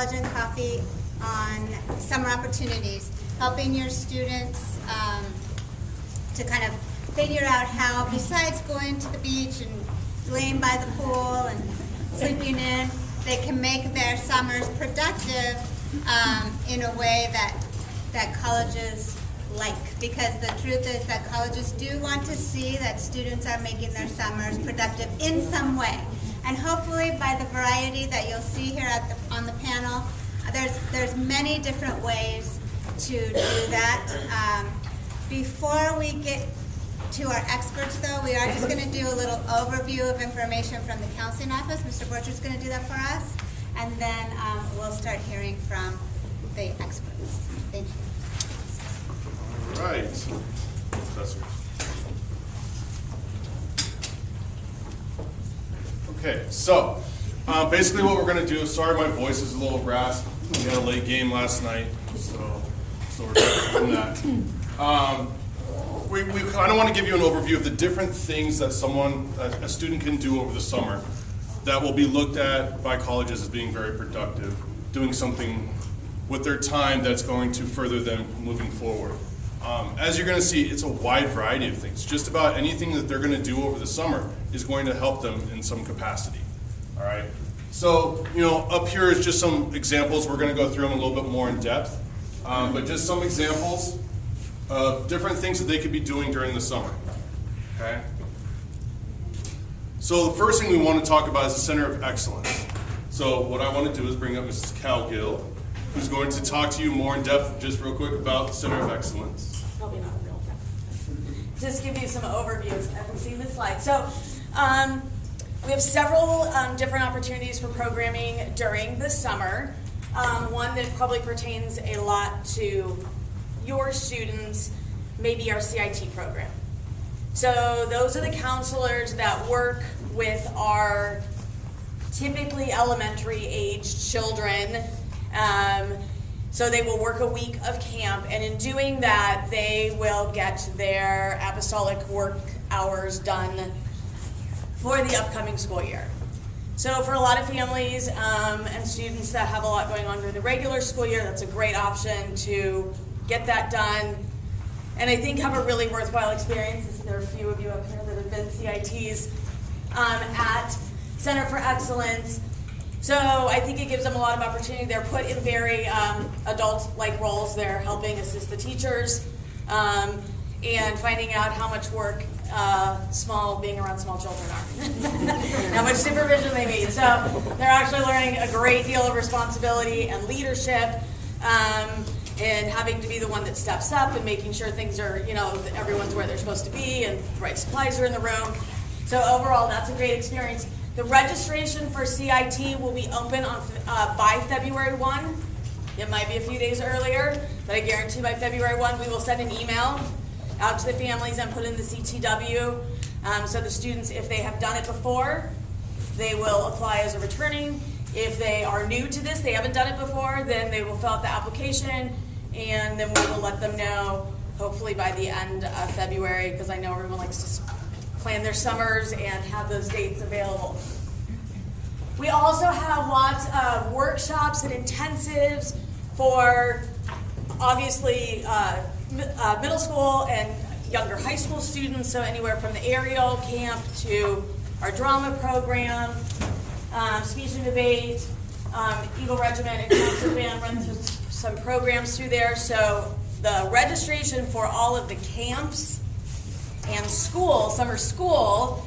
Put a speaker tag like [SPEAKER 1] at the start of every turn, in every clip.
[SPEAKER 1] College and Coffee on summer opportunities, helping your students to kind of figure out how, besides going to the beach and laying by the pool and sleeping in, they can make their summers productive in a way that colleges like. Because the truth is that colleges do want to see that students are making their summers productive in some way. And hopefully by the variety that you'll see here on the panel, there's many different ways to do that. Before we get to our experts, though, we are just going to do a little overview of information from the counseling office. Mr. Borcher's going to do that for us, and then we'll start hearing from the experts. Thank you.
[SPEAKER 2] All right, Professor. Okay, so basically what we're going to do, sorry my voice is a little raspy. We had a late game last night, so we're doing that. We kind of want to give you an overview of the different things that a student can do over the summer that will be looked at by colleges as being very productive, doing something with their time that's going to further them moving forward. As you're going to see, it's a wide variety of things. Just about anything that they're going to do over the summer is going to help them in some capacity. All right. So, up here is just some examples. We're going to go through them a little bit more in depth, but just some examples of different things that they could be doing during the summer. Okay. So the first thing we want to talk about is the Center of Excellence. So what I want to do is bring up Mrs. Cal Gill, who's going to talk to you more in depth, just real quick, about the Center of Excellence.
[SPEAKER 3] Probably not real depth. Just give you some overviews. I haven't seen this slide. So we have several different opportunities for programming during the summer. One that probably pertains a lot to your students, maybe our CIT program. So those are the counselors that work with our typically elementary aged children. So they will work a week of camp, and in doing that, they will get their apostolic work hours done for the upcoming school year. So for a lot of families and students that have a lot going on during the regular school year, that's a great option to get that done, and I think have a really worthwhile experience. There are a few of you up here that have been CITs at Center for Excellence. So I think it gives them a lot of opportunity. They're put in very adult-like roles. They're helping assist the teachers and finding out how much work being around small children are. How much supervision they need. So they're actually learning a great deal of responsibility and leadership. And having to be the one that steps up and making sure things are, that everyone's where they're supposed to be and the right supplies are in the room. So overall, that's a great experience. The registration for CIT will be open by February 1. It might be a few days earlier, but I guarantee by February 1 we will send an email out to the families and put in the CTW. So the students, if they have done it before, they will apply as a returning. If they are new to this, they haven't done it before, then they will fill out the application, and then we will let them know, hopefully by the end of February, because I know everyone likes to plan their summers and have those dates available. We also have lots of workshops and intensives for, obviously, middle school and younger high school students, so anywhere from the aerial camp to our drama program, speech and debate, Eagle Regiment and concert band run through some programs through there. So the registration for all of the camps and summer school,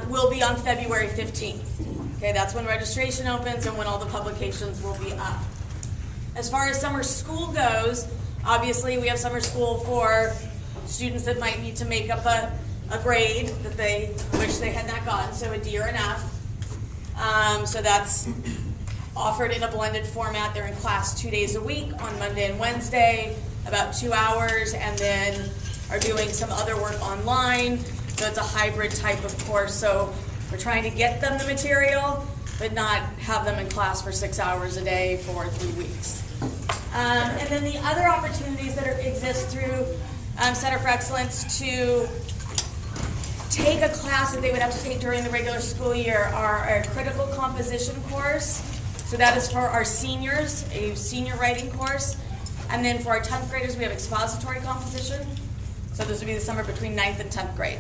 [SPEAKER 3] will be on February 15th. Okay, that's when registration opens and when all the publications will be up. As far as summer school goes, obviously we have summer school for students that might need to make up a grade that they wish they had not gotten, so a D or an F. So that's offered in a blended format. They're in class 2 days a week on Monday and Wednesday, about 2 hours, and then are doing some other work online. So it's a hybrid type of course. So we're trying to get them the material, but not have them in class for 6 hours a day for 3 weeks. And then the other opportunities that exist through Center for Excellence to take a class that they would have to take during the regular school year are a critical composition course. So that is for our seniors, a senior writing course. And then for our 10th graders, we have expository composition. So this would be the summer between 9th and 10th grade.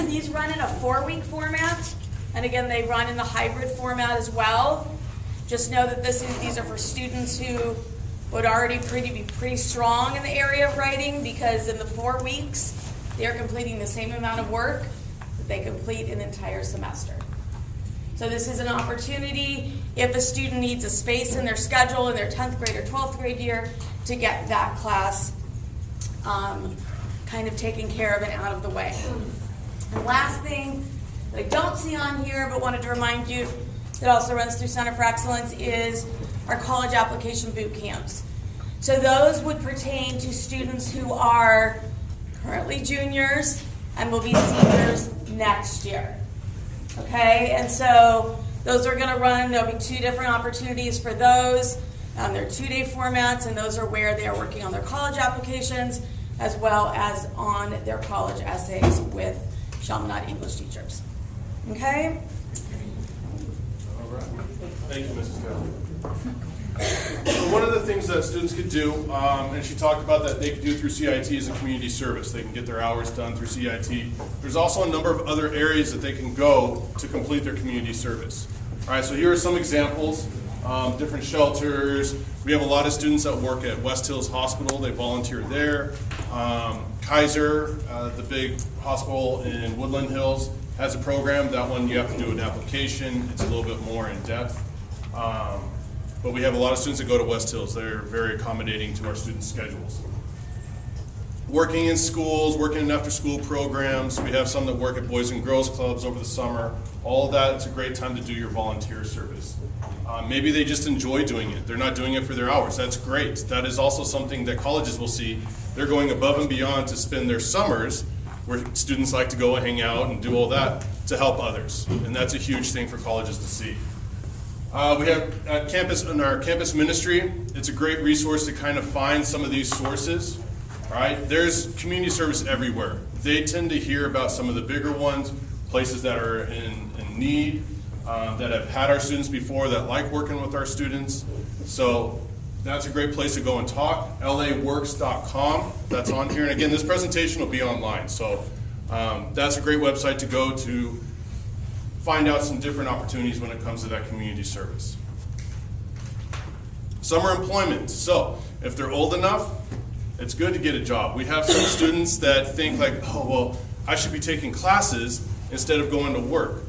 [SPEAKER 3] These run in a 4-week format. And again, they run in the hybrid format as well. Just know that these are for students who would already be pretty strong in the area of writing, because in the 4 weeks, they're completing the same amount of work that they complete an entire semester. So this is an opportunity if a student needs a space in their schedule in their 10th grade or 12th grade year to get that class kind of taken care of and out of the way. And last thing that I don't see on here but wanted to remind you that also runs through Center for Excellence is our college application boot camps. So those would pertain to students who are currently juniors and will be seniors next year. Okay, and so those are going to run, there'll be 2 different opportunities for those. They're 2-day formats, and those are where they are working on their college applications as well as on their college essays with Chaminade English teachers. Okay?
[SPEAKER 2] All right. Thank you, Mrs. Taylor. So one of the things that students could do, and she talked about that they could do through CIT is a community service. They can get their hours done through CIT. There's also a number of other areas that they can go to complete their community service. All right, so here are some examples. Different shelters. We have a lot of students that work at West Hills Hospital. They volunteer there. Kaiser, the big hospital in Woodland Hills, has a program. That one you have to do an application. It's a little bit more in depth. But we have a lot of students that go to West Hills. They're very accommodating to our students' schedules. Working in schools, working in after-school programs. We have some that work at Boys and Girls Clubs over the summer. All of that, it's a great time to do your volunteer service. Maybe they just enjoy doing it. They're not doing it for their hours. That's great. That is also something that colleges will see. They're going above and beyond to spend their summers, where students like to go and hang out and do all that, to help others. And that's a huge thing for colleges to see. We have at campus, in our campus ministry, it's a great resource to kind of find some of these sources. All right, there's community service everywhere. They tend to hear about some of the bigger ones, places that are in need, that have had our students before, that like working with our students. So that's a great place to go and talk. laworks.com, that's on here. And again, this presentation will be online. So that's a great website to go to find out some different opportunities when it comes to that community service. Summer employment. So if they're old enough, it's good to get a job. We have some students that think like, oh, well, I should be taking classes instead of going to work.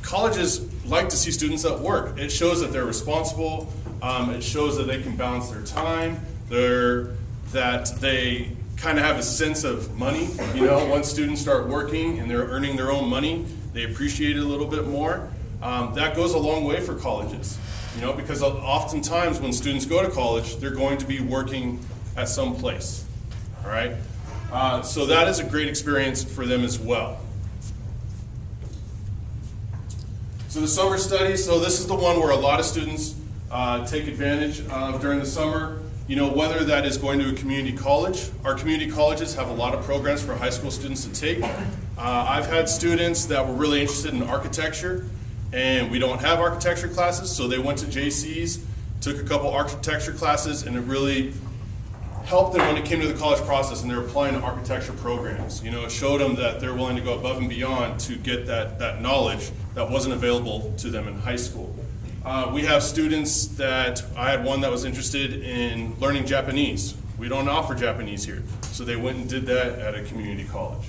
[SPEAKER 2] Colleges like to see students at work. It shows that they're responsible. It shows that they can balance their time. That they kind of have a sense of money. You know, once students start working and they're earning their own money, they appreciate it a little bit more. That goes a long way for colleges, you know, because oftentimes when students go to college, they're going to be working at some place, all right? So that is a great experience for them as well. So the summer study, so this is the one where a lot of students take advantage of during the summer. You know, whether that is going to a community college. Our community colleges have a lot of programs for high school students to take. I've had students that were really interested in architecture, and we don't have architecture classes, so they went to JC's, took a couple architecture classes, and it really helped them when it came to the college process and they're applying to architecture programs. You know, it showed them that they're willing to go above and beyond to get that knowledge that wasn't available to them in high school. We have students that, I had one that was interested in learning Japanese. We don't offer Japanese here, so they went and did that at a community college.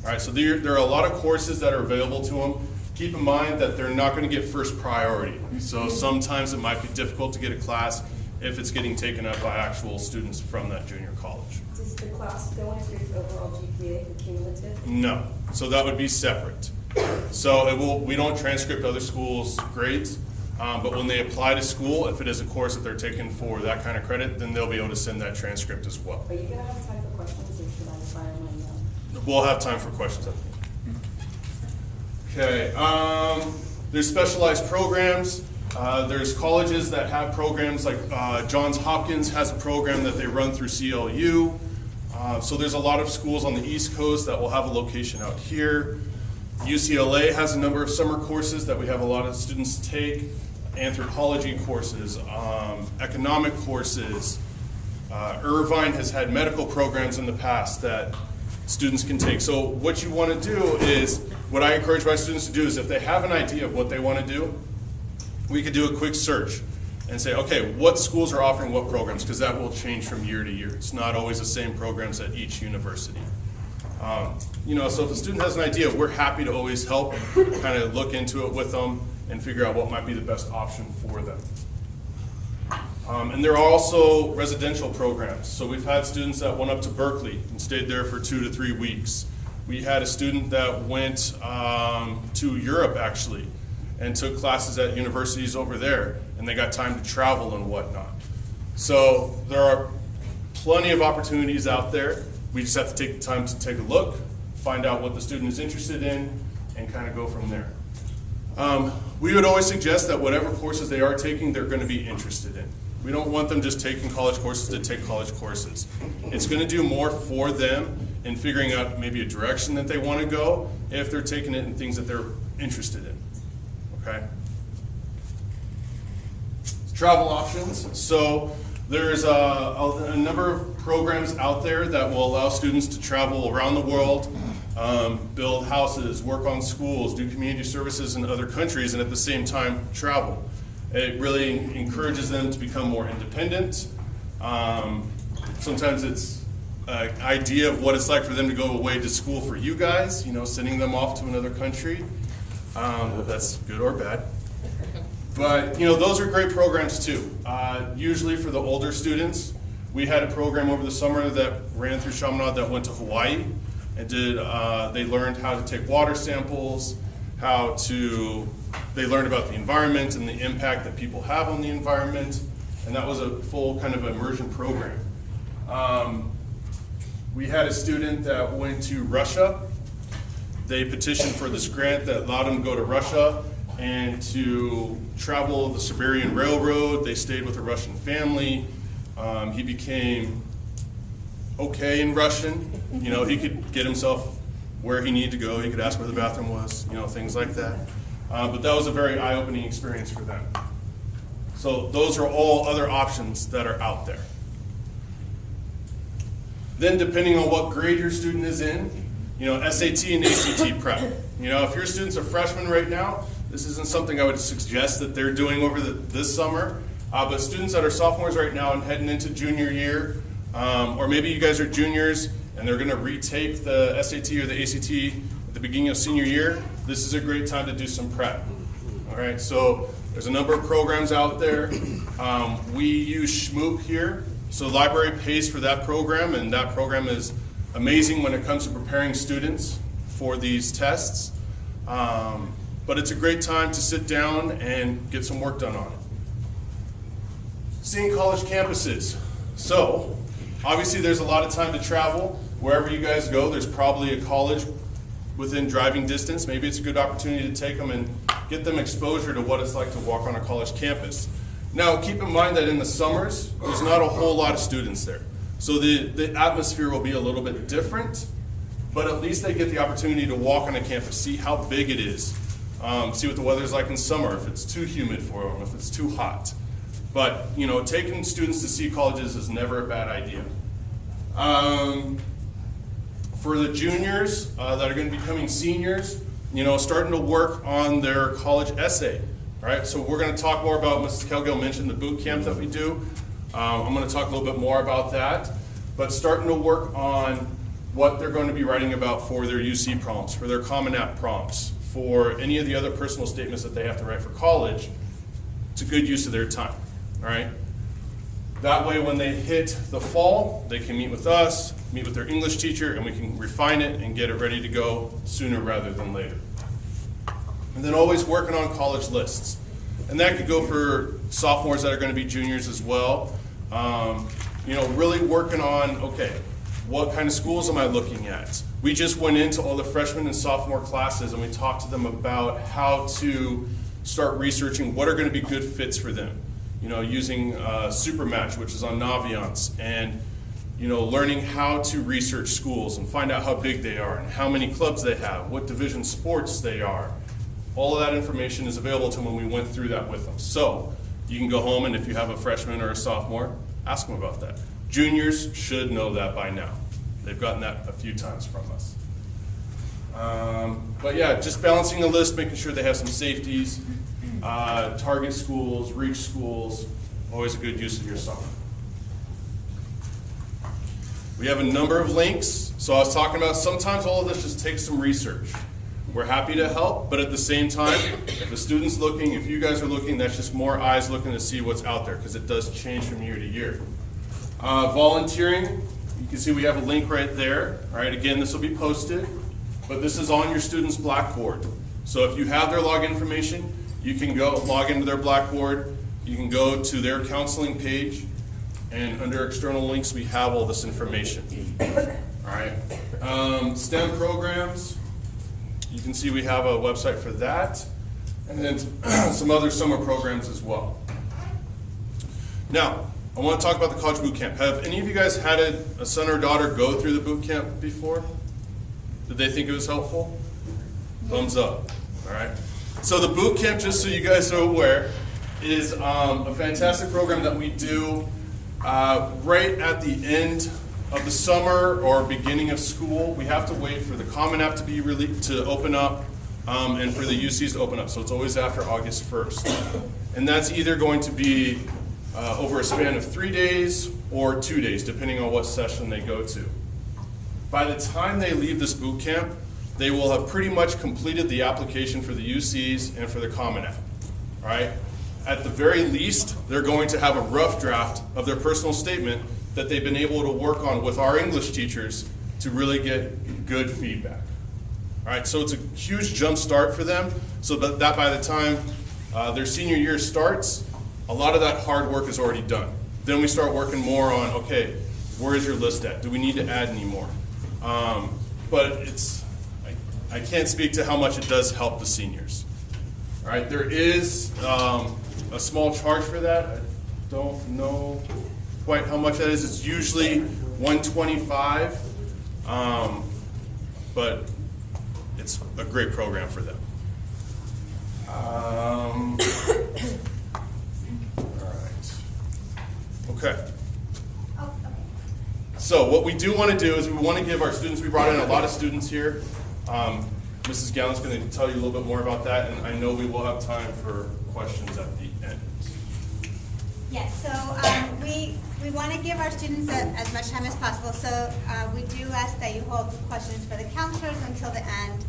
[SPEAKER 2] All right, so there are a lot of courses that are available to them. Keep in mind that they're not going to get first priority. So sometimes it might be difficult to get a class if it's getting taken up by actual students from that junior college.
[SPEAKER 4] Does the class go into your overall GPA and cumulative?
[SPEAKER 2] No, so that would be separate. So we don't transcript other schools' grades, but when they apply to school, if it is a course that they're taking for that kind of credit, then they'll be able to send that transcript as well.
[SPEAKER 4] Are you going to have time for questions, or should I fire mine now?
[SPEAKER 2] We'll have time for questions, I think. Okay, there's specialized programs. There's colleges that have programs like Johns Hopkins has a program that they run through CLU. So there's a lot of schools on the East Coast that will have a location out here. UCLA has a number of summer courses that we have a lot of students take. anthropology courses, economic courses. Irvine has had medical programs in the past that students can take. So what you want to do is, what I encourage my students to do is if they have an idea of what they want to do, we could do a quick search and say, okay, what schools are offering what programs, because that will change from year to year. It's not always the same programs at each university. So if a student has an idea, we're happy to always help kind of look into it with them and figure out what might be the best option for them. And there are also residential programs. So we've had students that went up to Berkeley and stayed there for 2 to 3 weeks. We had a student that went to Europe actually and took classes at universities over there, and they got time to travel and whatnot. So there are plenty of opportunities out there. We just have to take the time to take a look, find out what the student is interested in, and kind of go from there. We would always suggest that whatever courses they are taking, they're going to be interested in. We don't want them just taking college courses to take college courses. It's going to do more for them in figuring out maybe a direction that they want to go if they're taking it in things that they're interested in. Okay? Travel options. So there's a number of programs out there that will allow students to travel around the world, build houses, work on schools, do community services in other countries, and at the same time travel. It really encourages them to become more independent. Sometimes it's an idea of what it's like for them to go away to school for you guys, sending them off to another country. That's good or bad. But, those are great programs too. Usually for the older students, we had a program over the summer that ran through Chaminade that went to Hawaii and they learned how to take water samples, they learned about the environment and the impact that people have on the environment, and that was a full kind of immersion program. We had a student that went to Russia. They petitioned for this grant that allowed them to go to Russia and to travel the Siberian Railroad. They stayed with a Russian family. He became okay in Russian. He could get himself where he needed to go. He could ask where the bathroom was, things like that. But that was a very eye-opening experience for them. So those are all other options that are out there. Then depending on what grade your student is in, SAT and ACT prep. If your student's a freshman right now, this isn't something I would suggest that they're doing over this summer. But students that are sophomores right now and heading into junior year, or maybe you guys are juniors and they're going to retake the SAT or the ACT at the beginning of senior year, this is a great time to do some prep. All right, so there's a number of programs out there. We use Schmoop here. So the library pays for that program, and that program is amazing when it comes to preparing students for these tests. But it's a great time to sit down and get some work done on it. Seeing college campuses. So obviously there's a lot of time to travel. Wherever you guys go, there's probably a college within driving distance. Maybe it's a good opportunity to take them and get them exposure to what it's like to walk on a college campus. Now, keep in mind that in the summers, there's not a whole lot of students there. So the atmosphere will be a little bit different, but at least they get the opportunity to walk on a campus, see how big it is, see what the weather's like in summer, if it's too humid for them, if it's too hot. But, taking students to see colleges is never a bad idea. For the juniors that are going to be becoming seniors, starting to work on their college essay. All right, so we're going to talk more about, Mrs. Kelgill mentioned the boot camp that we do. I'm going to talk a little bit more about that. But starting to work on what they're going to be writing about for their UC prompts, for their Common App prompts, for any of the other personal statements that they have to write for college. It's a good use of their time. All right. That way, when they hit the fall, they can meet with us, meet with their English teacher, and we can refine it and get it ready to go sooner rather than later. And then always working on college lists. And that could go for sophomores that are going to be juniors as well. Really working on, okay, what kind of schools am I looking at? We just went into all the freshman and sophomore classes and we talked to them about how to start researching what are going to be good fits for them. Using Supermatch, which is on Naviance, and learning how to research schools and find out how big they are and how many clubs they have, what division sports they are. All of that information is available to them when we went through that with them. So you can go home, and if you have a freshman or a sophomore, ask them about that. Juniors should know that by now. They've gotten that a few times from us. But yeah, just balancing the list, making sure they have some safeties, target schools, reach schools, always a good use of your summer. We have a number of links. So I was talking about sometimes all of this just takes some research. We're happy to help, but at the same time, if a student's looking, if you guys are looking, that's just more eyes looking to see what's out there, because it does change from year to year. Volunteering, you can see we have a link right there. All right, again, this will be posted, but this is on your student's Blackboard. So if you have their login information, you can go log into their Blackboard, you can go to their counseling page, and under external links, we have all this information. All right, STEM programs, you can see we have a website for that, and then some other summer programs as well. Now, I want to talk about the college boot camp. Have any of you guys had a son or daughter go through the boot camp before? Did they think it was helpful? Thumbs up. All right. So the boot camp, just so you guys are aware, is a fantastic program that we do right at the end of the summer or beginning of school. We have to wait for the Common App to open up and for the UCs to open up. So it's always after August 1st. And that's either going to be over a span of 3 days or 2 days, depending on what session they go to. By the time they leave this boot camp, they will have pretty much completed the application for the UCs and for the Common App. All right? At the very least, they're going to have a rough draft of their personal statement that they've been able to work on with our English teachers to really get good feedback. All right, so it's a huge jump start for them, so that by the time their senior year starts, a lot of that hard work is already done. Then we start working more on, okay, where is your list at? Do we need to add any more? But I can't speak to how much it does help the seniors. All right, there is a small charge for that. I don't know quite how much that is. It's usually $125, but it's a great program for them. All right. Okay. So what we do want to do is we want to give our students, we brought in a lot of students here. Mrs. Gallen's going to tell you a little bit more about that, and I know we will have time for questions at the end.
[SPEAKER 1] Yes, so we want to give our students as much time as possible, so we do ask that you hold questions for the counselors until the end.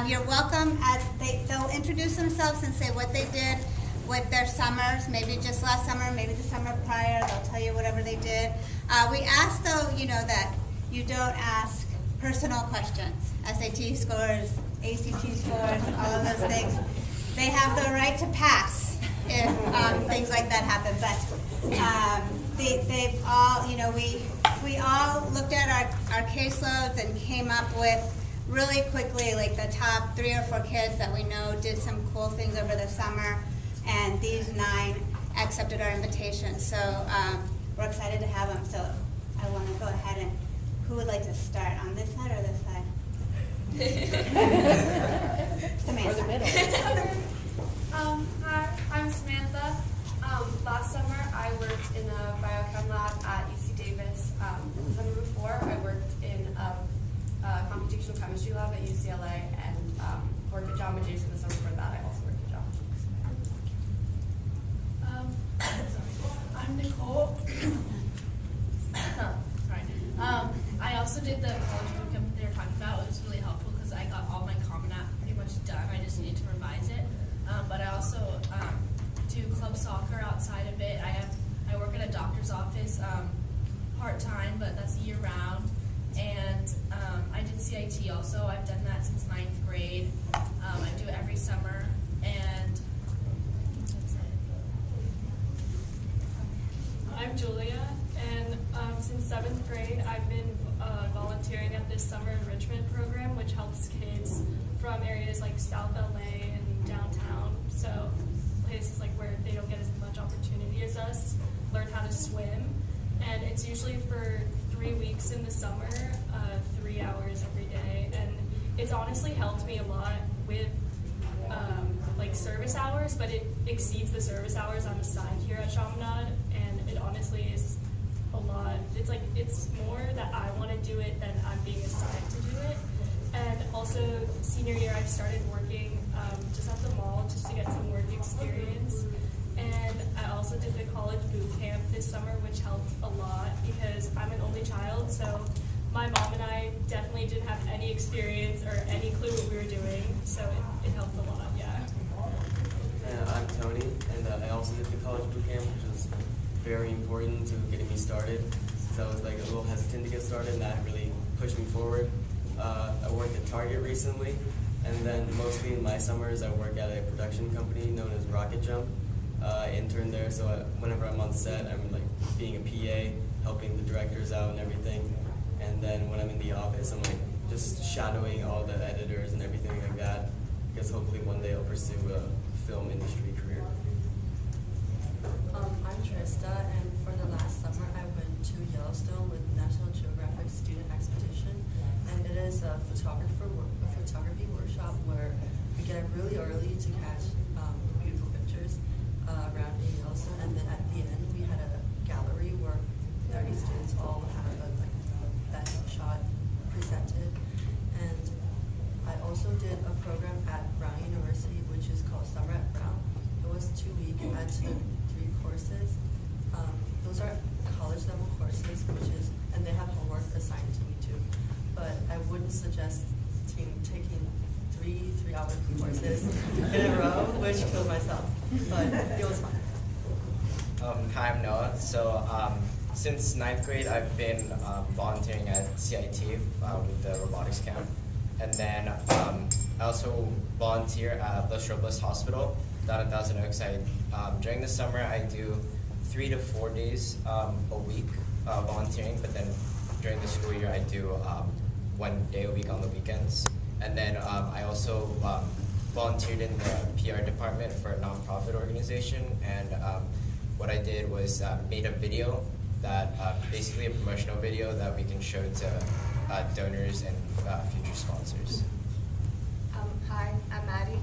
[SPEAKER 1] You're welcome as they'll introduce themselves and say what they did with their summers, maybe just last summer, maybe the summer prior, they'll tell you whatever they did. We ask though, that you don't ask personal questions, SAT scores, ACT scores, all of those things. They have the right to pass if things like that happen, but they've all, we all looked at our caseloads and came up with really quickly like the top 3 or 4 kids that we know did some cool things over the summer, and these 9 accepted our invitation. So we're excited to have them. So I want to go ahead and, who would like to start, on this side or this side? Samantha.
[SPEAKER 5] Hi, I'm Samantha. Last summer I worked in a biochem lab at UC Davis. The summer before I worked in a computational chemistry lab at UCLA and worked at John Majeson. The summer before that I also worked at John Majeson.
[SPEAKER 6] I'm Nicole. Sorry. I also did the college boot camp that they were talking about. It was really helpful because I got all my Common App pretty much done. I just needed to revise it. But I also do club soccer outside of it. I work at a doctor's office part-time, but that's year-round. And I did CIT also. I've done that since 9th grade. I do it every summer. And that's it.
[SPEAKER 7] I'm Julia, and since 7th grade, I've been volunteering at this summer enrichment program, which helps kids from areas like South LA and downtown, so places like where they don't get as much opportunity as us, learn how to swim. And it's usually for 3 weeks in the summer, 3 hours every day, and it's honestly helped me a lot with like service hours, but it exceeds the service hours I'm assigned here at Chaminade, and it honestly is a lot. It's more that I want to do it than I'm being assigned to do it. And also, senior year, I started working just at the mall just to get some work experience. And I also did the college boot camp this summer, which helped a lot because I'm an only child, so my mom and I definitely didn't have any experience or any clue what we were doing, so it helped a lot, yeah.
[SPEAKER 8] I'm Tony, and I also did the college boot camp, which was very important to getting me started, since I was like a little hesitant to get started, and that really pushed me forward. I worked at Target recently, and then mostly in my summers I work at a production company known as Rocket Jump. I intern there, so whenever I'm on set, I'm like being a PA, helping the directors out and everything. And then when I'm in the office, I'm like just shadowing all the editors and everything like that, because hopefully one day I'll pursue a film industry career.
[SPEAKER 9] I'm Trista, and for the last summer I went to Yellowstone with National Geographic Student Expedition, and it is a photography workshop where we get up really early to catch beautiful pictures around in Yellowstone, and then at the end we had a gallery where 30 students all had a best shot presented. And I also did a program at Brown University, which is called Summer at Brown. It was 2 weeks. I took 3 courses. Those are college level courses, and they have homework assigned to me too. But I wouldn't suggest taking 3 3-hour courses in a row, which killed myself. But it was fun.
[SPEAKER 10] Hi, I'm Noah. So since 9th grade, I've been volunteering at CIT with the robotics camp. And then I also volunteer at Los Robles Hospital down in Thousand Oaks. During the summer, I do 3 to 4 days a week volunteering, but then during the school year, I do 1 day a week on the weekends. And then I also volunteered in the PR department for a nonprofit organization, and what I did was made a video that basically a promotional video that we can show to donors and future sponsors.
[SPEAKER 11] Hi, I'm Maddie,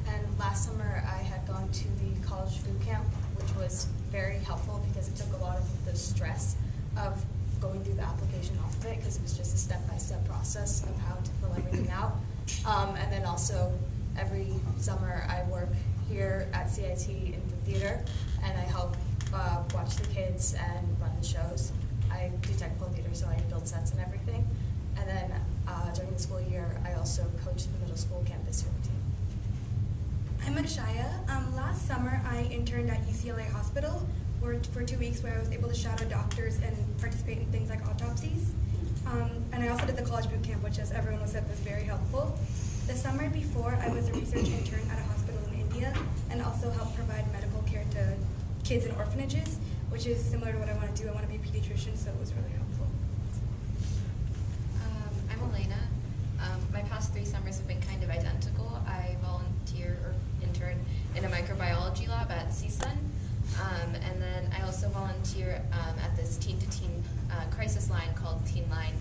[SPEAKER 11] and last summer I had gone to the college boot camp, which was very helpful because it took a lot of the stress of going through the application off of it, because it was just a step-by-step process of how to fill everything out. And then also every summer I work here at CIT in the theater, and I help watch the kids and run the shows. I do technical theater, so I build sets and everything. And then during the school year, I also coach the middle school campus swim team.
[SPEAKER 12] I'm Akshaya. Last summer, I interned at UCLA Hospital for 2 weeks, where I was able to shadow doctors and participate in things like autopsies. And I also did the college boot camp, which, as everyone said, was very helpful. The summer before, I was a research intern at a hospital in India, and also helped provide medical care to kids in orphanages, which is similar to what I want to do. I want to be a pediatrician, so it was really helpful.
[SPEAKER 13] I'm Elena. My past 3 summers have been kind of identical. I volunteer or intern in a microbiology lab at CSUN, and then I also volunteer at this teen-to-teen crisis line called Teen Line.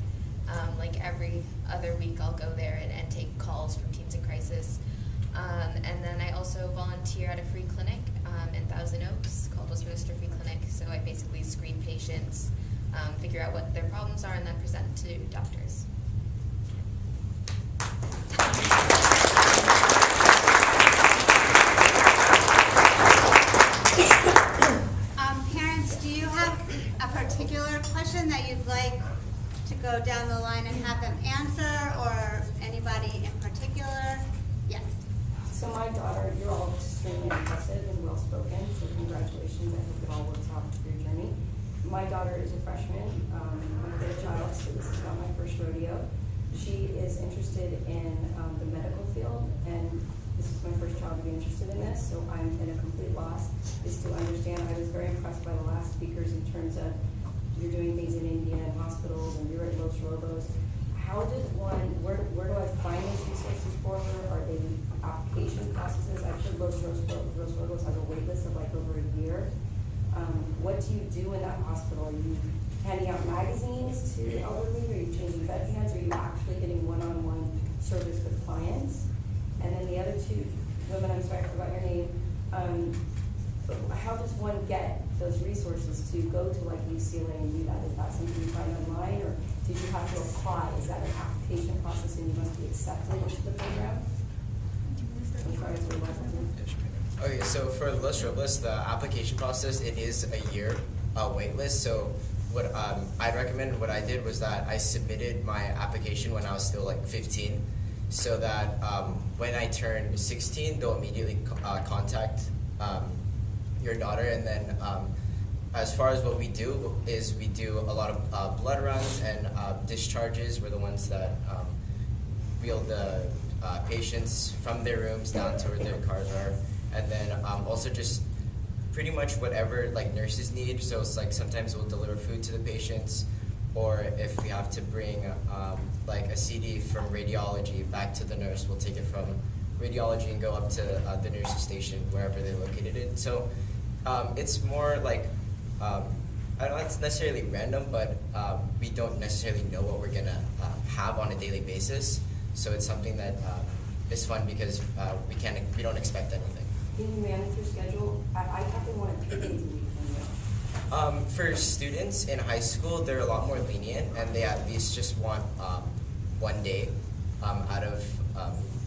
[SPEAKER 13] Like every other week I'll go there and take calls from teens in crisis. And then I also volunteer at a free clinic in Thousand Oaks called Los Robles Free Clinic. So I basically screen patients, figure out what their problems are, and then present to doctors.
[SPEAKER 1] Parents, do you have a particular question that you'd like to go down the line and have them answer, or anybody in particular? Yes.
[SPEAKER 4] So my daughter, you're all extremely impressive and well-spoken, so congratulations. I hope it all works out for your journey. My daughter is a freshman. I'm a third child, so this is not my first rodeo. She is interested in the medical field, and this is my first child to be interested in this, so I'm at a complete loss just to understand. I was very impressed by the last speakers in terms of you're doing things in India and hospitals, and you're at Los Robles. How does where do I find these resources for her? Are they application processes? I've heard Los Robles has a wait list of like over a year. What do you do in that hospital? Are you handing out magazines to elderly? Are you changing bed pans? Are you actually getting one-on-one service with clients? And then the other two, women, I'm sorry, I forgot your name. How does one get those resources to go to like UCLA and do that? Is that something you find online, or did you have to apply? Is that an application process and you must be accepted into the program? I'm sorry, it's really hard.
[SPEAKER 10] Okay, so for Los Robles, the application process, it is a year wait list. So what I'd recommend, what I did was that I submitted my application when I was still like 15, so that when I turned 16, they'll immediately contact your daughter. And then as far as what we do is we do a lot of blood runs and discharges. We're the ones that wheel the patients from their rooms down to where their cars are. And then also just pretty much whatever like nurses need. So it's like sometimes we'll deliver food to the patients, or if we have to bring like a CD from radiology back to the nurse, we'll take it from radiology and go up to the nurse's station wherever they're located in. So it's more like, I don't know, it's necessarily random, but we don't necessarily know what we're gonna have on a daily basis. So it's something that is fun because we don't expect anything.
[SPEAKER 4] Can you manage your schedule? I have to want 2 days a week from you.
[SPEAKER 10] For students in high school, they're a lot more lenient, and they at least just want 1 day out of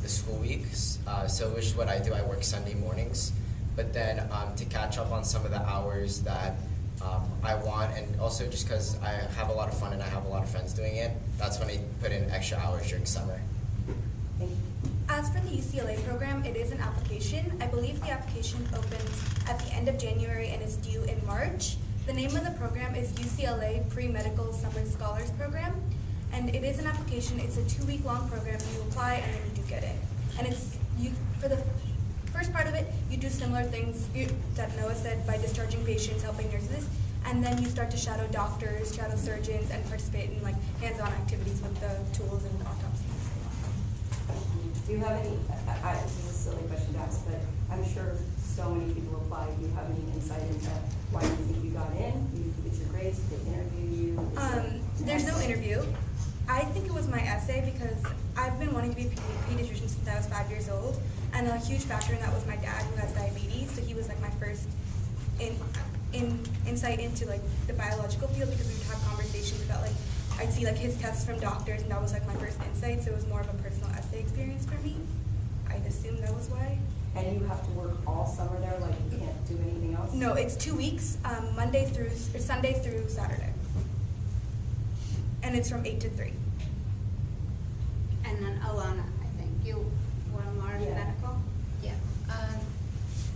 [SPEAKER 10] the school weeks. So which is what I do. I work Sunday mornings, but then to catch up on some of the hours that I want, and also just because I have a lot of fun and I have a lot of friends doing it, that's when I put in extra hours during summer.
[SPEAKER 4] Thank you.
[SPEAKER 12] As for the UCLA program, it is an application. I believe the application opens at the end of January and is due in March. The name of the program is UCLA Pre-Medical Summer Scholars Program, and it is an application. It's a 2-week-long program. You apply and then you do get in. And it's for the first part of it, you do similar things that Noah said by discharging patients, helping nurses, and then you start to shadow doctors, shadow surgeons, and participate in like hands-on activities with the tools and autopsies.
[SPEAKER 4] Do you have any, this is a silly question to ask, but I'm sure so many people apply. Do you have any insight into why you think you got in? Do you think it's your grades? Did they interview you?
[SPEAKER 12] There's no interview. I think it was my essay because I've been wanting to be a pediatrician since I was 5 years old, and a huge factor in that was my dad, who has diabetes. So he was like my first insight into like the biological field, because we would have conversations about like I'd see like his tests from doctors, and that was like my first insight. So it was more of a personal essay experience for me. I'd assume that was why.
[SPEAKER 4] And you have to work all summer there, like you can't do anything else?
[SPEAKER 12] No, it's 2 weeks, Sunday through Saturday, and it's from 8 to 3.
[SPEAKER 1] And then Alana, I think you want more medical?
[SPEAKER 13] Yeah.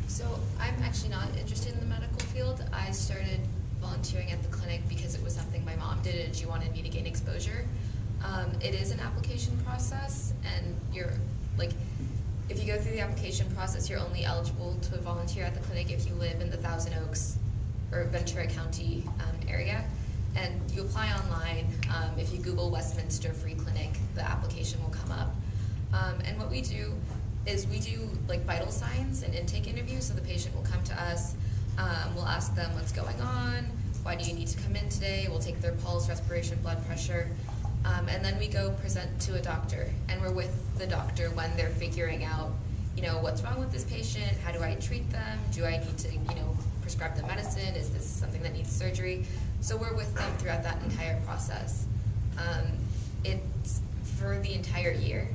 [SPEAKER 13] So I'm actually not interested in the medical field. I started volunteering at the clinic because it was something my mom did and she wanted me to gain exposure. It is an application process, and you're like, if you go through the application process, you're only eligible to volunteer at the clinic if you live in the Thousand Oaks or Ventura County area. And you apply online. If you Google Westminster Free Clinic, the application will come up. And what we do is we do like vital signs and intake interviews. So the patient will come to us. We'll ask them what's going on. Why do you need to come in today? We'll take their pulse, respiration, blood pressure. And then we go present to a doctor, and we're with the doctor when they're figuring out, what's wrong with this patient? How do I treat them? Do I need to, prescribe the medicine? Is this something that needs surgery? So we're with them throughout that entire process. It's for the entire year.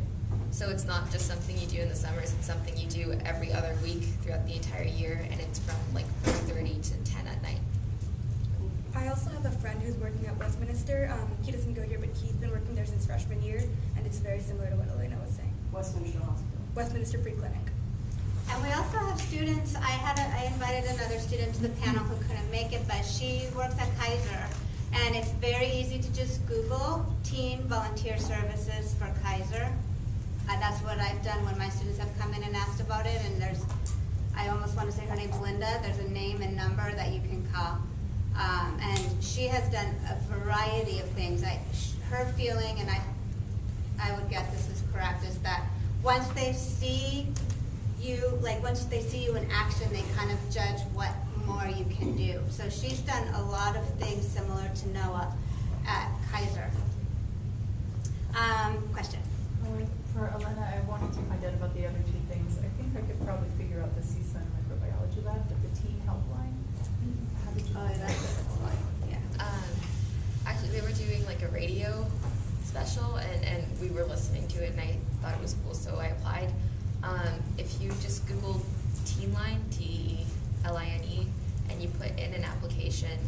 [SPEAKER 13] So it's not just something you do in the summers, it's something you do every other week throughout the entire year, and it's from like 4:30 to 10 at night.
[SPEAKER 12] I also have a friend who's working at Westminster. He doesn't go here, but he's been working there since freshman year, and it's very similar to what Elena was saying.
[SPEAKER 4] Westminster Hospital.
[SPEAKER 12] Westminster Free Clinic.
[SPEAKER 1] And we also have students, I invited another student to the panel who couldn't make it, but she works at Kaiser. And it's very easy to just Google Teen Volunteer Services for Kaiser. That's what I've done when my students have come in and asked about it. And I almost want to say her name's Linda. There's a name and number that you can call. And she has done a variety of things. Her feeling, and I would guess this is correct, is that once they see you in action, they kind of judge what more you can do. So she's done a lot of things similar to Noah at Kaiser. Question?
[SPEAKER 14] For Elena, I wanted to find out about the other two things. I think I could probably figure out the CSUN microbiology lab, but the teen helpline, how did you find that?
[SPEAKER 13] Yeah. Actually, they were doing like a radio special, and we were listening to it, and I thought it was cool, so I applied. If you just Google Teen Line, TELINE, and you put in an application,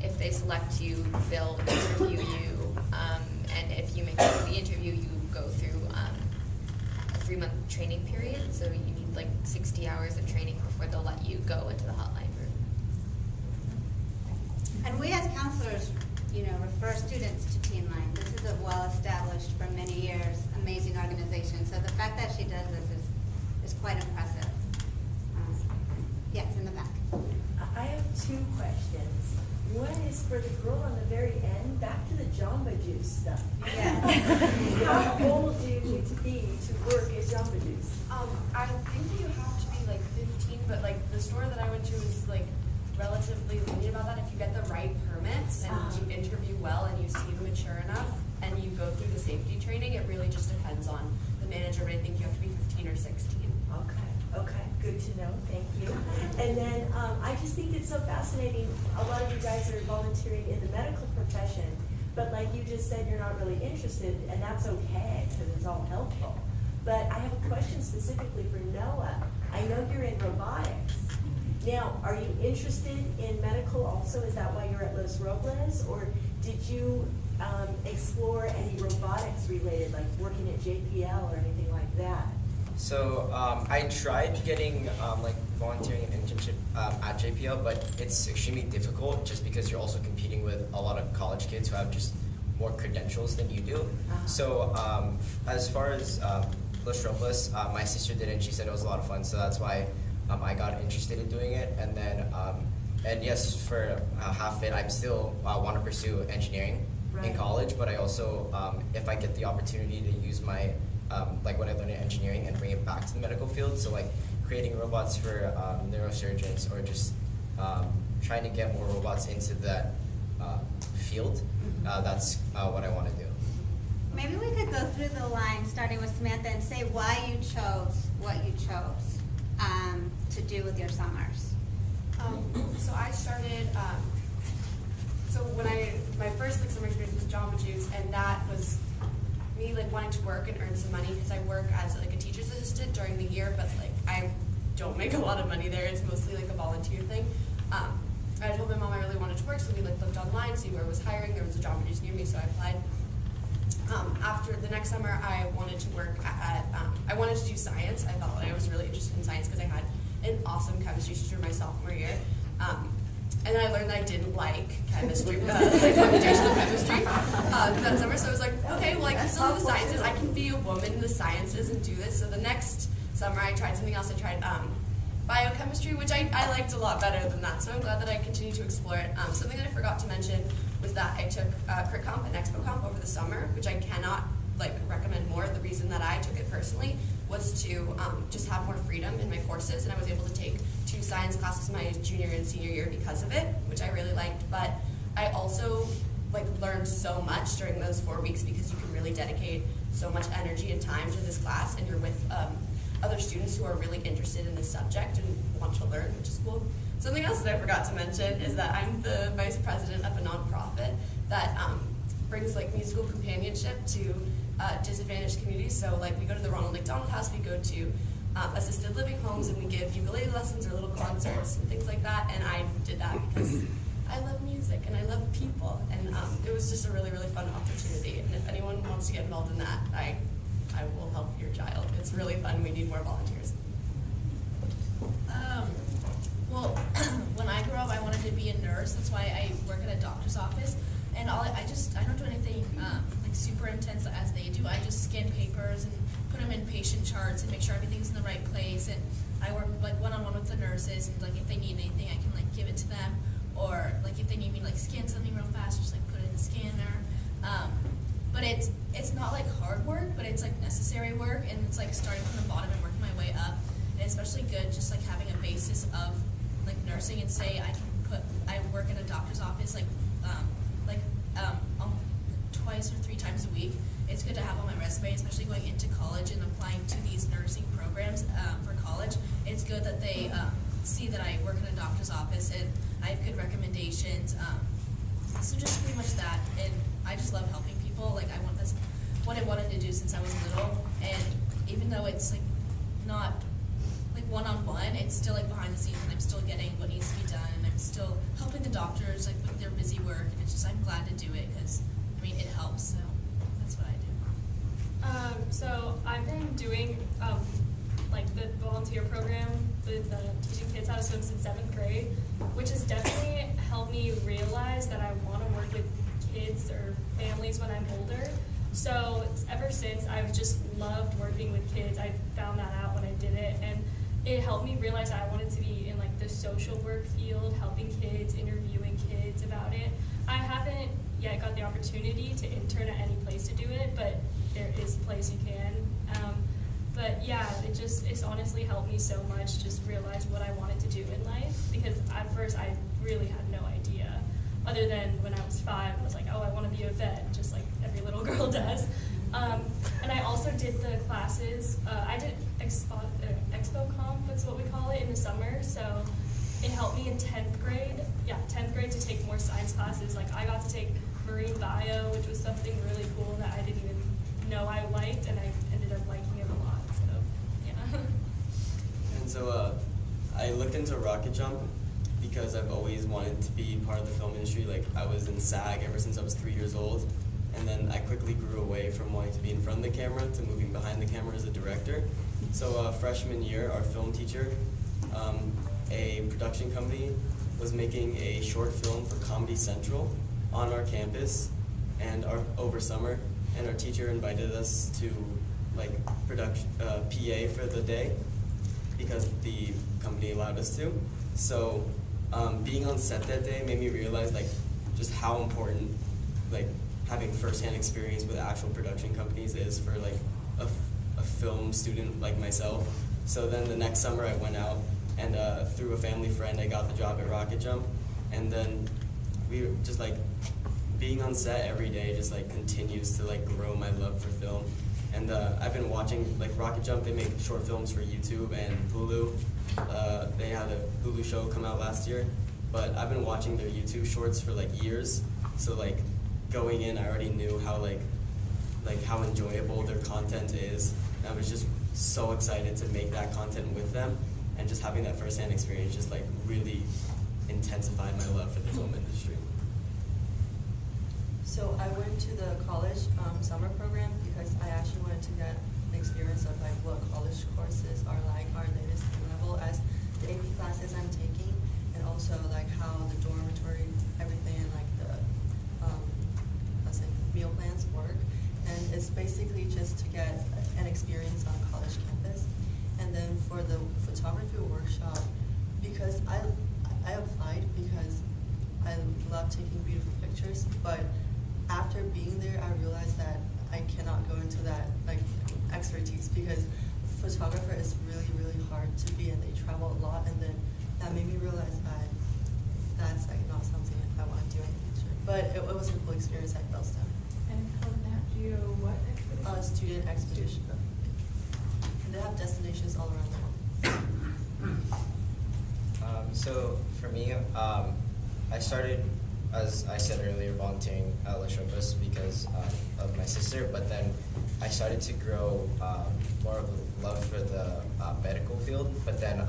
[SPEAKER 13] if they select you, they'll interview you, and if you make it to the interview, you go through a 3-month training period, so you need like 60 hours of training before they'll let you go into the hotline room.
[SPEAKER 1] And we as counselors, refer students to Teen Line. This is a well-established for many years, amazing organization. So the fact that she does this is quite impressive. Yes, in the back.
[SPEAKER 15] I have 2 questions. One is for the girl on the very end, back to the Jamba Juice stuff.
[SPEAKER 1] Yeah.
[SPEAKER 15] How old do you need to be to work at Jamba Juice?
[SPEAKER 5] I think that you have to be like 15, but like the store that I went to is like relatively lenient about that. If you get the right permits and you interview well and you seem mature enough and you go through the safety training, it really just depends on the manager, but I think you have to be 15 or 16.
[SPEAKER 15] Okay, good to know, thank you. And then I just think it's so fascinating, a lot of you guys are volunteering in the medical profession, but like you just said, you're not really interested, and that's okay, because it's all helpful. But I have a question specifically for Noah. I know you're in robotics. Now, are you interested in medical also? Is that why you're at Los Robles? Or did you explore any robotics related, like working at JPL or anything like that?
[SPEAKER 10] So I tried getting like volunteering and internship at JPL, but it's extremely difficult just because you're also competing with a lot of college kids who have just more credentials than you do. So as far as Los Robles, my sister did it and she said it was a lot of fun, so that's why I got interested in doing it. And then, and yes, for half it, I still want to pursue engineering in college, but I also, if I get the opportunity to use my like what I learned in engineering and bring it back to the medical field, so like creating robots for neurosurgeons or just trying to get more robots into that field, that's what I want to do.
[SPEAKER 1] Maybe we could go through the line, starting with Samantha, and say why you chose what you chose to do with your summers.
[SPEAKER 5] So I started, so when my first summer experience was Jamba Juice, and that was me wanting to work and earn some money because I work as a teacher's assistant during the year, but I don't make a lot of money there. It's mostly a volunteer thing. I told my mom I really wanted to work, so we looked online, see where was hiring. There was a Jamba Juice near me, so I applied. After the next summer, I wanted to work at, I wanted to do science. I thought I was really interested in science because I had an awesome chemistry teacher my sophomore year. And then I learned that I didn't like chemistry, computational chemistry that summer. So I was like, okay, well I can still do the sciences. I can be a woman in the sciences and do this. So the next summer I tried something else. I tried biochemistry, which I liked a lot better than that. So I'm glad that I continued to explore it. Something that I forgot to mention was that I took Crit Comp and Expo Comp over the summer, which I cannot recommend more. The reason that I took it personally was to just have more freedom in my courses, and I was able to take 2 science classes my junior and senior year because of it, which I really liked. But I also learned so much during those 4 weeks because you can really dedicate so much energy and time to this class, and you're with other students who are really interested in this subject and want to learn, which is cool. Something else that I forgot to mention is that I'm the vice president of a nonprofit that brings musical companionship to disadvantaged communities. So we go to the Ronald McDonald House, we go to assisted living homes, and we give ukulele lessons or little concerts and things like that. And I did that because I love music and I love people, and it was just a really, really fun opportunity. And if anyone wants to get involved in that, I will help your child. It's really fun. We need more volunteers.
[SPEAKER 6] Well, when I grew up, I wanted to be a nurse. That's why I work at a doctor's office. And I don't do anything super intense as they do. I just scan papers and put them in patient charts and make sure everything's in the right place. And I work one-on-one with the nurses, and if they need anything, I can give it to them. Or if they need me to scan something real fast, just put it in the scanner. But it's not hard work, but it's necessary work, and it's starting from the bottom and working my way up. And it's especially good just having a basis of nursing, and say I work in a doctor's office twice or 3 times a week. It's good to have on my resume, especially going into college and applying to these nursing programs for college. It's good that they see that I work in a doctor's office and I have good recommendations. So just pretty much that, and I just love helping people. Like, I want this, what I wanted to do since I was little, and even though it's like not like one-on-one, it's still like behind the scenes, and I'm still getting what needs to be done, and I'm still helping the doctors like with their busy work, and it's just, I'm glad to do it because I mean it helps. So that's what I do.
[SPEAKER 7] So I've been doing like the volunteer program, the teaching kids how to swim since 7th grade, which has definitely helped me realize that I want to work with kids or families when I'm older. So ever since, I've just loved working with kids. I found that out when I did it, and it helped me realize that I wanted to be in like the social work field, helping kids, interviewing kids about it. I haven't yet got the opportunity to intern at any place to do it, but there is a place you can. But yeah, it's honestly helped me so much, just realize what I wanted to do in life, because at first I really had no idea, other than when I was 5, I was like, oh, I want to be a vet, just like every little girl does. And I also did the classes, I did Expo Comp, that's what we call it, in the summer, so it helped me in 10th grade, to take more science classes. Like, I got to take marine bio, which was something really cool that I didn't even know I liked, and I ended up liking it a lot, so, yeah.
[SPEAKER 8] And so I looked into rocket jump because I've always wanted to be part of the film industry. Like, I was in SAG ever since I was 3 years old, and then I quickly grew away from wanting to be in front of the camera to moving behind the camera as a director. So freshman year, our film teacher, a production company was making a short film for Comedy Central on our campus and over summer, and our teacher invited us to like PA for the day because the company allowed us to. So being on set that day made me realize like just how important like having firsthand experience with actual production companies is for like a film student like myself. So then the next summer I went out and through a family friend I got the job at Rocket Jump, and then we were just like being on set every day just like continues to like grow my love for film. And I've been watching like Rocket Jump. They make short films for YouTube and Hulu. They had a Hulu show come out last year, but I've been watching their YouTube shorts for like years. So like going in, I already knew how like how enjoyable their content is. And I was just so excited to make that content with them, and just having that firsthand experience just like really intensified my love for the film industry.
[SPEAKER 9] So I went to the college summer program because I actually wanted to get an experience of like what college courses are like, are they the same level as the AP classes I'm taking, and also like how the dormitory, everything, and like the meal plans work. And it's basically just to get an experience on college campus. And then for the photography workshop, because I applied because I love taking beautiful pictures, but after being there, I realized that I cannot go into that like expertise because photographer is really, really hard to be, and they travel a lot. And then that made me realize that that's like not something I want to do in the future. But it was a cool experience at Bellstown.
[SPEAKER 14] And called Nat Geo what expedition?
[SPEAKER 9] Student expedition. And they have destinations all around the world.
[SPEAKER 10] So for me, I started, as I said earlier, volunteering at La Chopus because of my sister, but then I started to grow more of a love for the medical field, but then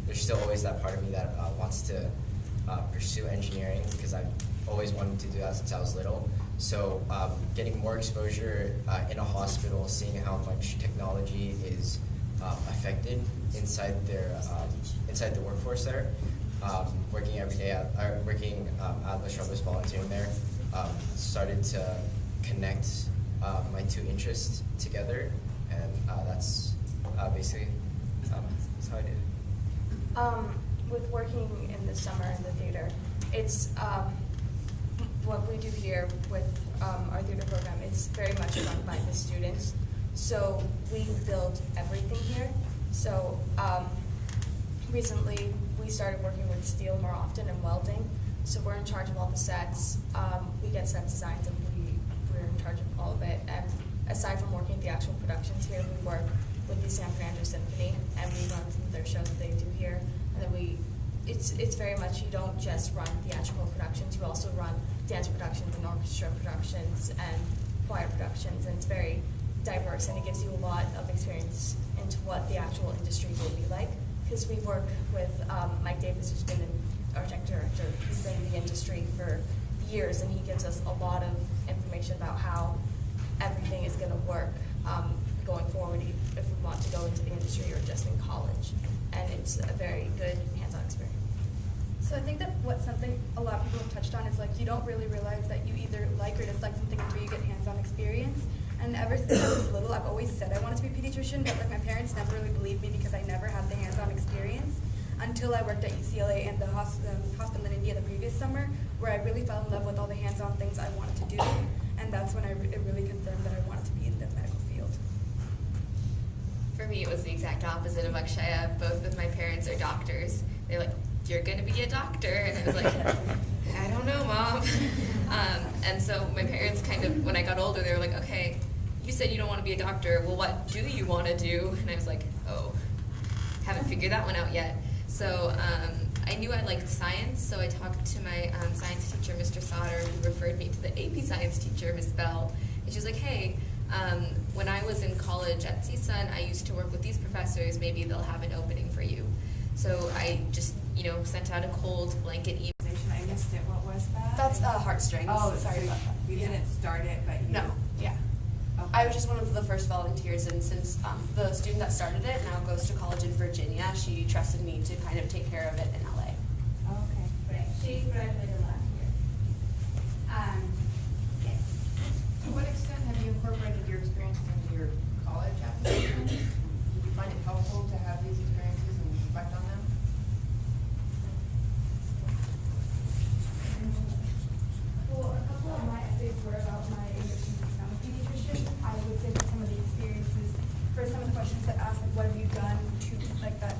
[SPEAKER 10] there's still always that part of me that wants to pursue engineering because I've always wanted to do that since I was little. So getting more exposure in a hospital, seeing how much technology is affected inside the workforce there, working every day at La Chopus, volunteering there, started to connect my two interests together, and that's basically that's how I did it.
[SPEAKER 11] With working in the summer in the theater, it's what we do here with our theater program. It's very much run by the students, so we build everything here. So recently we started working with steel more often and welding, so we're in charge of all the sets. We get set designs and we're charge of all of it. And aside from working at the actual productions here, we work with the San Fernando Symphony, and we run some of their shows that they do here. And then it's very much, you don't just run theatrical productions, you also run dance productions and orchestra productions and choir productions, and it's very diverse, and it gives you a lot of experience into what the actual industry will be like. Because we work with Mike Davis, who's been our tech director, he's been in the industry for years, and he gives us a lot of information about how everything is going to work going forward if we want to go into the industry or just in college. And it's a very good hands-on experience.
[SPEAKER 12] So I think that something a lot of people have touched on is like you don't really realize that you either like or dislike something until you get hands-on experience. And ever since I was little, I've always said I wanted to be a pediatrician, but like my parents never really believed me because I never had the hands-on experience until I worked at UCLA and the hospital in India the previous summer, where I really fell in love with all the hands-on things I wanted to do. And that's when it really confirmed that I wanted to be in the medical field.
[SPEAKER 13] For me, it was the exact opposite of Akshaya. Both of my parents are doctors. They're like, "You're going to be a doctor," and I was like, "I don't know, Mom." And so my parents kind of, when I got older, they were like, "Okay, you said you don't want to be a doctor. Well, what do you want to do?" And I was like, "Oh, haven't figured that one out yet." So I knew I liked science, so I talked to my science teacher, Mr. Sauter, who referred me to the AP science teacher, Ms. Bell. And she was like, "Hey, when I was in college at CSUN, I used to work with these professors. Maybe they'll have an opening for you." So I just, sent out a cold blanket email.
[SPEAKER 16] I missed it. What was that?
[SPEAKER 11] That's Heartstrings.
[SPEAKER 16] Oh,
[SPEAKER 11] sorry
[SPEAKER 16] so
[SPEAKER 11] about that.
[SPEAKER 16] You didn't start it, but you...
[SPEAKER 11] No, yeah.
[SPEAKER 16] Okay.
[SPEAKER 11] I was just one of the first volunteers, and since the student that started it now goes to college in Virginia, she trusted me to kind of take care of it in LA.
[SPEAKER 16] Okay.
[SPEAKER 1] Right. She graduated last year. Yes.
[SPEAKER 17] To what extent have you incorporated your experiences into your college application? Do you find it helpful to have these experiences and reflect on them?
[SPEAKER 12] Well, a couple of my essays were about my ambition to become a pediatrician. I would say that some of the experiences, for some of the questions that asked, like, what have you done to, like, that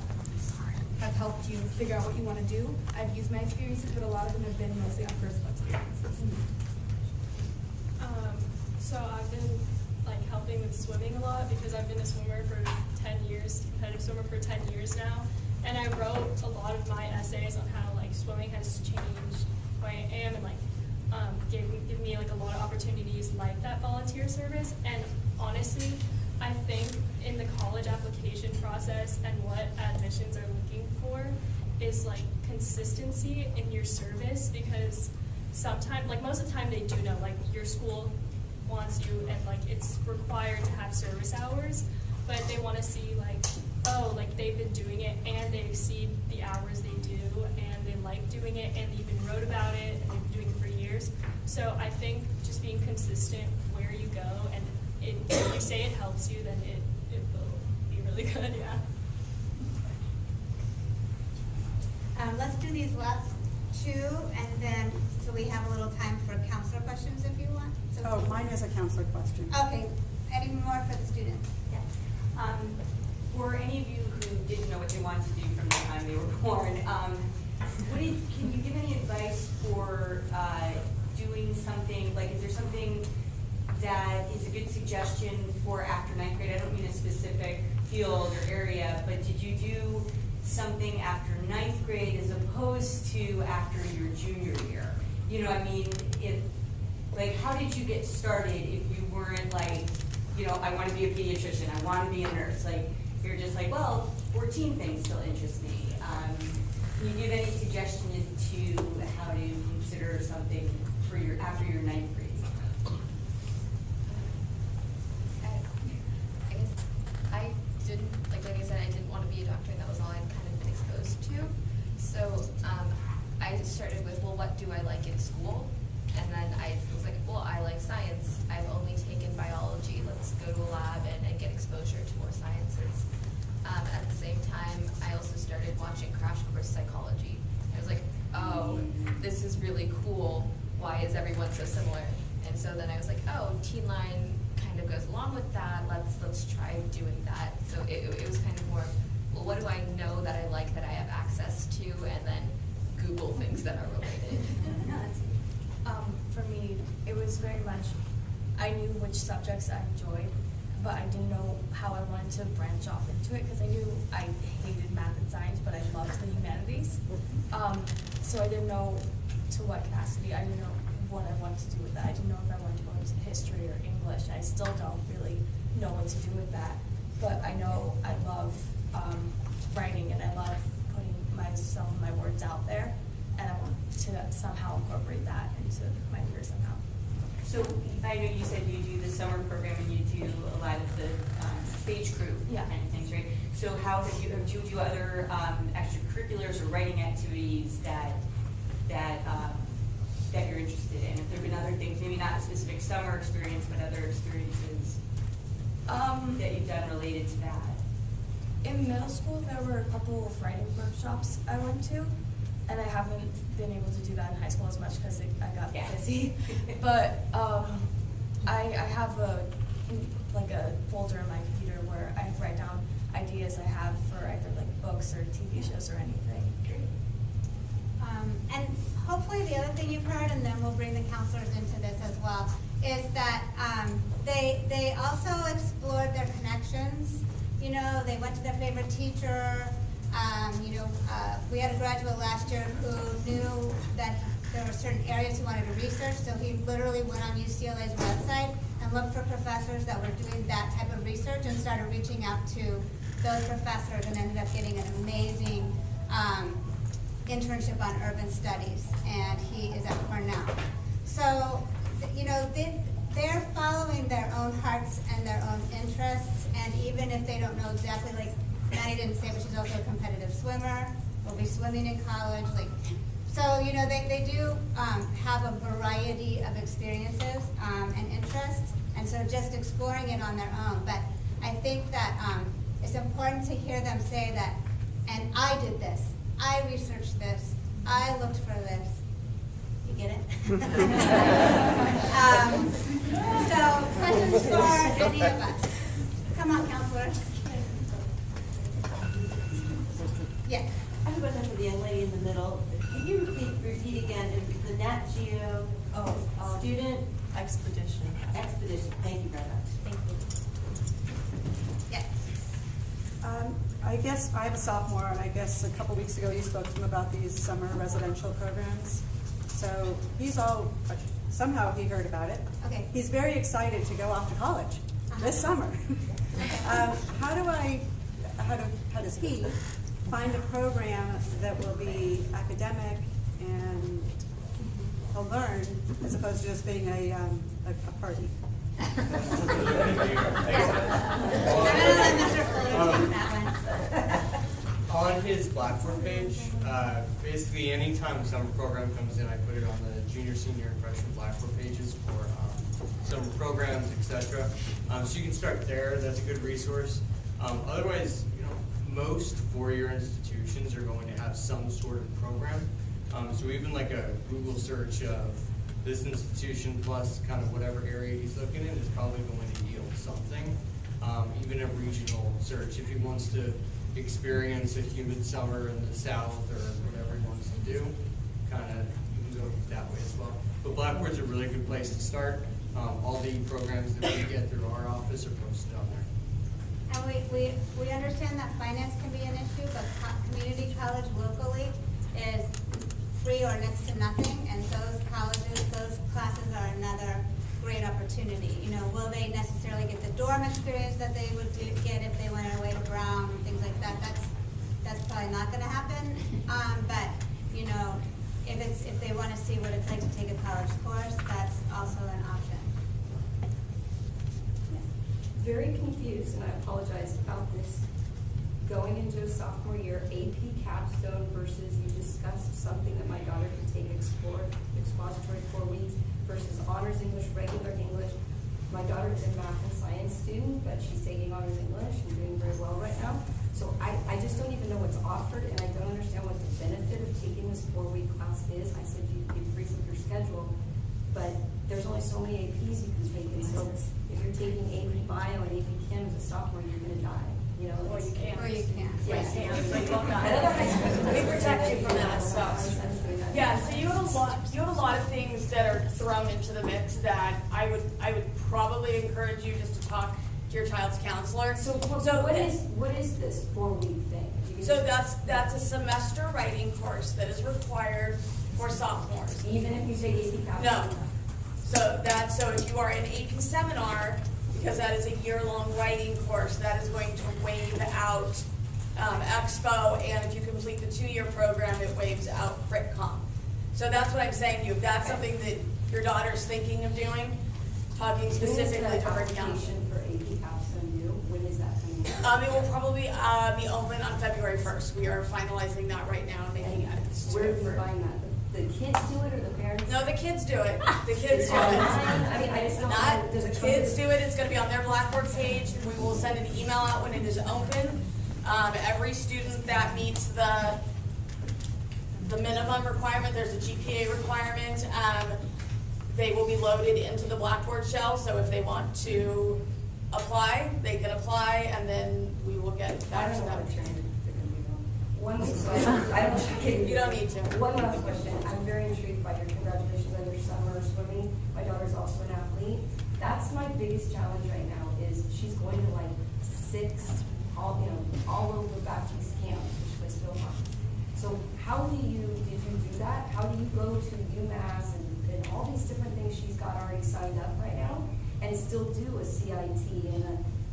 [SPEAKER 12] have helped you figure out what you want to do? I've used my experiences, but a lot of them have been mostly on personal experiences.
[SPEAKER 7] So I've been helping with swimming a lot because I've been a swimmer for 10 years, competitive swimmer for 10 years now. And I wrote a lot of my essays on how swimming has changed who I am and give me a lot of opportunities like that volunteer service. And honestly, I think in the college application process and what admissions are looking for is consistency in your service, because sometimes, most of the time they do know, your school wants you and it's required to have service hours, but they want to see they've been doing it and they exceed the hours they do and they like doing it and they even wrote about it and they've been doing it for years. So I think just being consistent where you go, and if you say it helps you, then it will be really good, yeah.
[SPEAKER 1] Let's do these last two, and then so we have a little time for counselor questions if you want. So
[SPEAKER 18] Oh, mine is a counselor question.
[SPEAKER 1] Okay. Any more for the students? Yes.
[SPEAKER 19] For any of you who didn't know what they wanted to do from the time they were born, can you give any advice for doing something, is there something that is a good suggestion for after 9th grade? I don't mean a specific field or area, but did you do something after 9th grade as opposed to after your junior year? How did you get started if you weren't I want to be a pediatrician, I want to be a nurse? You're just 14 things still interest me. Can you give any suggestion as to how to consider something for after your 9th grade?
[SPEAKER 13] I guess I didn't, like I said, I didn't want to be a doctor, and that was all I'd kind of been exposed to. So I started with, well, what do I like in school? And then I was like, well, I like science. I've only taken biology. Let's go to a lab and get exposure to more sciences. At the same time, I also started watching Crash Course Psychology. I was like, oh, this is really cool. Why is everyone so similar? And so then I was like, oh, Teen Line kind of goes along with that. Let's try doing that. So it was kind of more, well, what do I know that I like that I have access to, and then Google things that are related.
[SPEAKER 11] For me, it was very much I knew which subjects I enjoyed, but I didn't know how I wanted to branch off into it because I knew I hated math and science, but I loved the humanities. So I didn't know to what capacity. I didn't know what I wanted to do with that. I didn't know if I wanted to go into history or English. I still don't really know what to do with that, but I know I love writing and I love putting myself and my words out there, and I want to somehow incorporate that into my career somehow.
[SPEAKER 19] So I know you said you do the summer program and you do a lot of the stage crew kind of things, right? So how have do you do other extracurriculars or writing activities that you're interested in? If there have been other things, maybe not a specific summer experience, but other experiences that you've done related to that.
[SPEAKER 11] In middle school, there were a couple of writing workshops I went to, and I haven't been able to do that in high school as much because I got busy. But I have a folder in my computer where I write down ideas I have for either like books or TV shows or anything.
[SPEAKER 1] And hopefully the other thing you've heard, and then we'll bring the counselors into this as well, is that they also explored their connections. You know, they went to their favorite teacher. We had a graduate last year who knew that there were certain areas he wanted to research, so he literally went on UCLA's website and looked for professors that were doing that type of research and started reaching out to those professors and ended up getting an amazing internship on urban studies, and he is at Cornell. So, they're following their own hearts and their own interests, and even if they don't know exactly, like Maddie didn't say, but she's also a competitive swimmer, will be swimming in college, so, they do have a variety of experiences and interests, and so just exploring it on their own. But I think that it's important to hear them say that, and I did this, I researched this, I looked for this. You get it? So, questions for any of us? Come on, counselors. Yes.
[SPEAKER 15] I have a question for the young lady in the middle. Can you repeat again, the Nat Geo student?
[SPEAKER 9] Expedition.
[SPEAKER 15] Expedition, thank you very much.
[SPEAKER 1] Thank you. Yes.
[SPEAKER 18] I guess I have a sophomore, and I guess a couple weeks ago you spoke to him about these summer residential programs. So somehow he heard about it.
[SPEAKER 1] Okay.
[SPEAKER 18] He's very excited to go off to college this summer. How does he find a program that will be academic and he'll learn as opposed to just being a party?
[SPEAKER 20] On his Blackboard page, basically anytime a summer program comes in, I put it on the junior, senior, and freshman Blackboard pages for summer programs, etc. So you can start there. That's a good resource. Otherwise, most four-year institutions are going to have some sort of program. So even like a Google search of this institution plus kind of whatever area he's looking in is probably going to yield something. Even a regional search, if he wants to experience a humid summer in the South or whatever he wants to do, kind of you can go that way as well. But Blackboard's a really good place to start. All the programs that we get through our office are posted on there.
[SPEAKER 1] And we understand that finance can be an issue, but community college locally is free or next to nothing, and those classes are another great opportunity. Will they necessarily get the dorm experience that they would get if they went away to Brown and things like that? That's probably not going to happen. But if they want to see what it's like to take a college course, that's also an option.
[SPEAKER 4] Very confused, and I apologize about this. Going into a sophomore year, AP capstone versus you discussed something that my daughter could take expository 4 weeks versus honors English, regular English. My daughter is a math and science student, but she's taking honors English and doing very well right now. So I just don't even know what's offered, and I don't understand what the benefit of taking this 4-week class is. I said you freeze up your schedule, but there's only so many APs you can take, and so if you're taking AP Bio and AP Chem as a sophomore, you're going to die.
[SPEAKER 3] Or you can't.
[SPEAKER 1] Or you can't.
[SPEAKER 3] Yes. We protect you from that stuff. Yeah, so you have a lot of things that are thrown into the mix that I would probably encourage you just to talk to your child's counselor.
[SPEAKER 4] So what is this 4-week thing?
[SPEAKER 3] So that's a semester writing course that is required for sophomores.
[SPEAKER 4] Even if you take AP Capstone?
[SPEAKER 3] No. So if you are in AP Seminar, because that is a year-long writing course, that is going to waive out Expo, and if you complete the 2-year program, it waives out Crit Comp. So that's what I'm saying to you. If that's something that your daughter's thinking of doing, talking specifically to her counselor.
[SPEAKER 4] For AP Capstone due? When is that coming out?
[SPEAKER 3] It will probably be open on February 1st. We are finalizing that right now and making edits.
[SPEAKER 4] Where do you find that? The kids do it or the parents?
[SPEAKER 3] No, the kids do it. The kids do it.
[SPEAKER 4] I mean, I just don't know. Does it
[SPEAKER 3] The kids do it. It's going to be on their Blackboard page. We will send an email out when it is open. Every student that meets the minimum requirement, there's a GPA requirement, they will be loaded into the Blackboard shell. So if they want to apply, they can apply, and then we will get back to them.
[SPEAKER 4] One last question. I don't
[SPEAKER 3] You don't need to.
[SPEAKER 4] One last question. I'm very intrigued by your congratulations on your summer swimming. My daughter's also an athlete. That's my biggest challenge right now is she's going to like 6 all over Baptiste camp, which was so hard. So how did you do that? How do you go to UMass and all these different things she's got already signed up right now and still do a CIT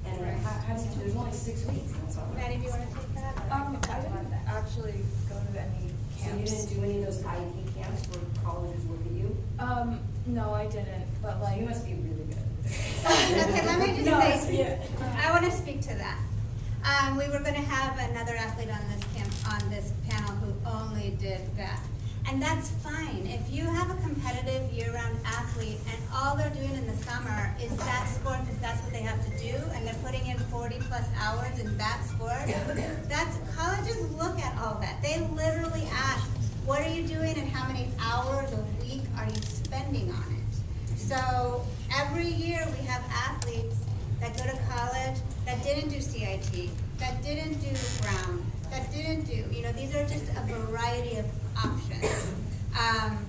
[SPEAKER 4] how do you do? There's only 6 weeks. That's all.
[SPEAKER 1] Maddie, do you want to take that?
[SPEAKER 9] I didn't actually go to any camps.
[SPEAKER 4] So you didn't do any of those IEP camps where colleges look at you?
[SPEAKER 9] No, I didn't, but like.
[SPEAKER 4] You must be really good.
[SPEAKER 1] Okay, let me
[SPEAKER 4] No,
[SPEAKER 1] just say, I want to speak to that. We were going to have another athlete on this panel who only did that. And that's fine. If you have a competitive year-round athlete and all they're doing in the summer is that sport because that's what they have to do, and they're putting in 40+ hours in that sport, colleges look at all that. They literally ask, what are you doing and how many hours a week are you spending on it? So every year we have athletes that go to college that didn't do CIT, that didn't do Brown, that didn't do, these are just a variety of options.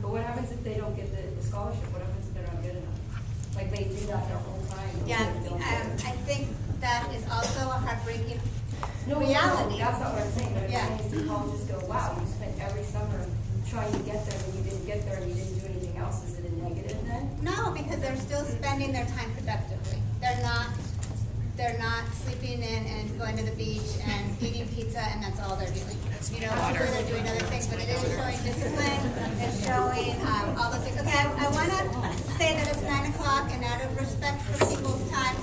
[SPEAKER 4] But what happens if they don't get the scholarship? What happens if they're not good enough? Like they do that their whole time.
[SPEAKER 1] Yeah, I think that is also a heartbreaking
[SPEAKER 4] reality. That's not what I'm saying. But I'm
[SPEAKER 1] Yeah.
[SPEAKER 4] saying is the colleges go, wow, you spent every summer trying to get there and you didn't get there and you didn't do anything else. Is it a negative then?
[SPEAKER 1] No, because they're still spending their time productively. They're not sleeping in and going to the beach and eating pizza and that's all they're doing. I'm sure they're doing other things, but it is showing discipline, it's showing all those things. Okay, I want to say that it's 9 o'clock and out of respect for people's time,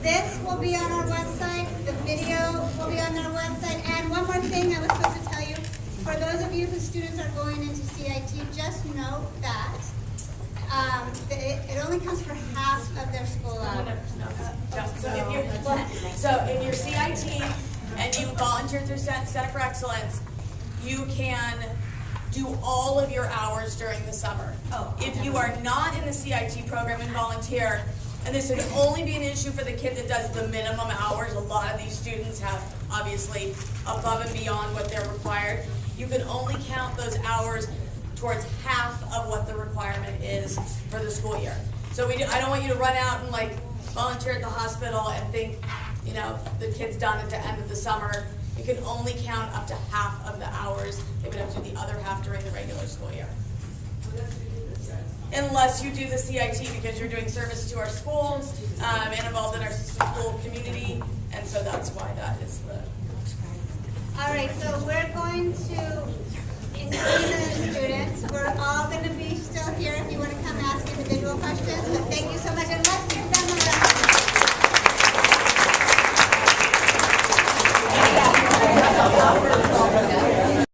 [SPEAKER 1] this will be on our website, the video will be on our website, and one more thing I was supposed to tell you, for those of you whose students are going into CIT, just note that it only counts for half of their school hours.
[SPEAKER 3] So if you're CIT and you volunteer through Center for Excellence, you can do all of your hours during the summer. If you are not in the CIT program and volunteer, and this would only be an issue for the kid that does the minimum hours, a lot of these students have obviously above and beyond what they're required, you can only count those hours towards half of what the requirement is for the school year. So I don't want you to run out and like volunteer at the hospital and think, the kid's done at the end of the summer. You can only count up to half of the hours. They would have to do the other half during the regular school year. Unless you do the CIT because you're doing service to our schools and involved in our school community, and so that's why that is the.
[SPEAKER 1] All right, so we're going to include the students. We're all going to be still here if you want to come ask individual questions, but thank you so